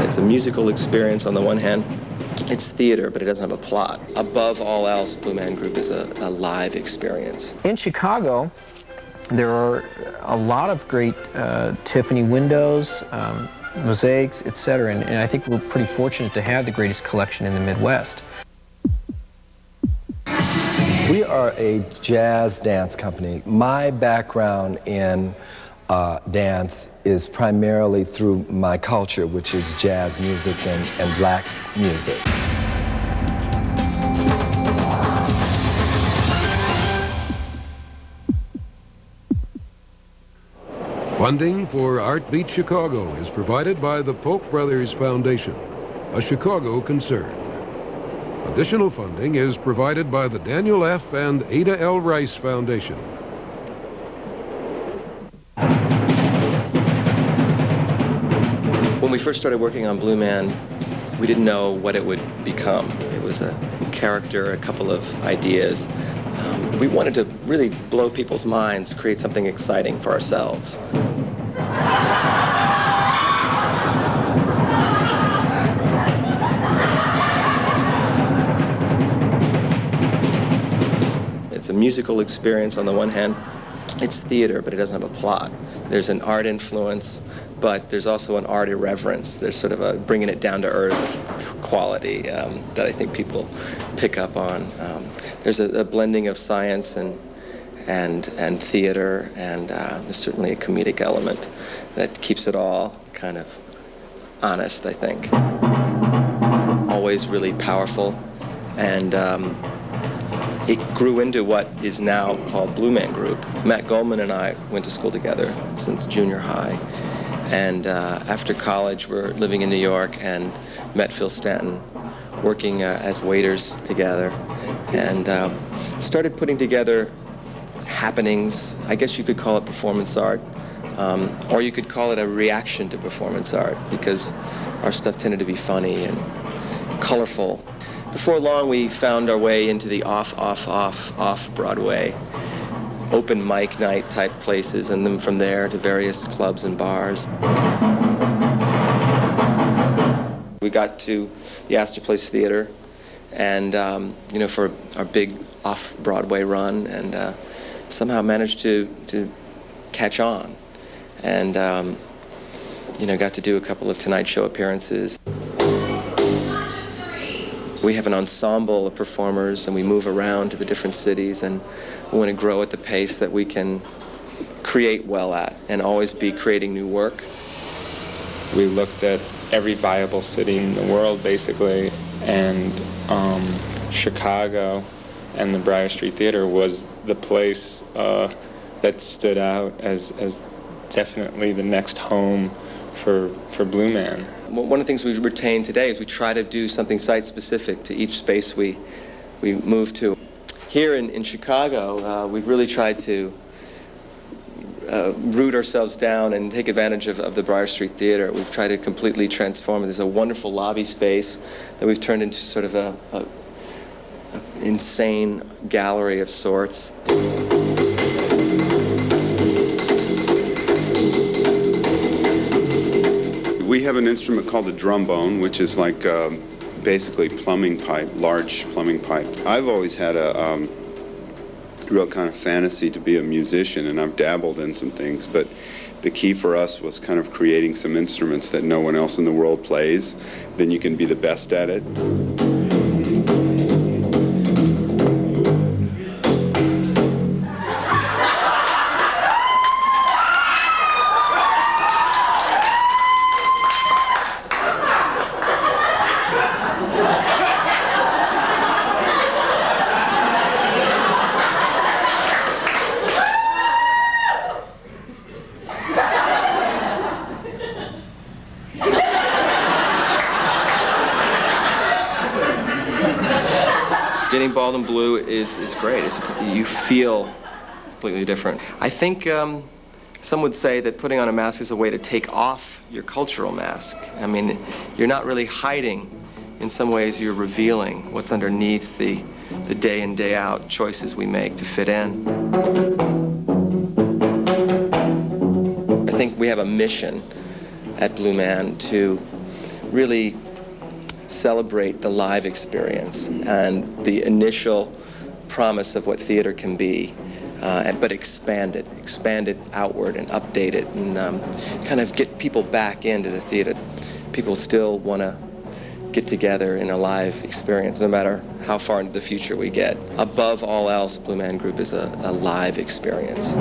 It's a musical experience on the one hand. It's theater, but it doesn't have a plot. Above all else, Blue Man Group is a live experience. In Chicago, there are a lot of great Tiffany windows, mosaics, etc. And I think we're pretty fortunate to have the greatest collection in the Midwest. We are a jazz dance company. My background in dance is primarily through my culture, which is jazz music and black music. Funding for Artbeat Chicago is provided by the Polk Brothers Foundation, a Chicago concern. Additional funding is provided by the Daniel F. and Ada L. Rice Foundation. When we first started working on Blue Man, we didn't know what it would become. It was a character, a couple of ideas. We wanted to really blow people's minds, create something exciting for ourselves. It's a musical experience on the one hand. It's theater, but it doesn't have a plot. There's an art influence, but there's also an art irreverence. There's sort of a bringing it down to earth quality that I think people pick up on. There's a blending of science and theater, and there's certainly a comedic element that keeps it all kind of honest, I think. Always really powerful, and it grew into what is now called Blue Man Group. Matt Goldman and I went to school together since junior high. And after college, we're living in New York and met Phil Stanton working as waiters together, and started putting together happenings. I guess you could call it performance art, or you could call it a reaction to performance art, because our stuff tended to be funny and colorful. Before long, we found our way into the off Broadway, open mic night type places, and then from there to various clubs and bars. We got to the Astor Place Theater, and for our big off-Broadway run, and somehow managed to catch on, and got to do a couple of Tonight Show appearances. We have an ensemble of performers, and we move around to the different cities, and we want to grow at the pace that we can create well at, and always be creating new work. We looked at every viable city in the world, basically, and Chicago and the Briar Street Theater was the place that stood out as definitely the next home for Blue Man. One of the things we retain today is we try to do something site-specific to each space we move to. Here in Chicago, we've really tried to root ourselves down and take advantage of the Briar Street Theater. We've tried to completely transform it. There's a wonderful lobby space that we've turned into sort of a insane gallery of sorts. We have an instrument called the trombone, which is like basically plumbing pipe, large plumbing pipe. I've always had a real kind of fantasy to be a musician, and I've dabbled in some things, but the key for us was kind of creating some instruments that no one else in the world plays. Then you can be the best at it. Getting bald and blue is great. You feel completely different. I think some would say that putting on a mask is a way to take off your cultural mask. I mean, you're not really hiding. In some ways, you're revealing what's underneath the day in, day out choices we make to fit in. I think we have a mission at Blue Man to really celebrate the live experience and the initial promise of what theater can be, but expand it outward and update it, and kind of get people back into the theater. People still want to get together in a live experience, no matter how far into the future we get. Above all else, Blue Man Group is a live experience.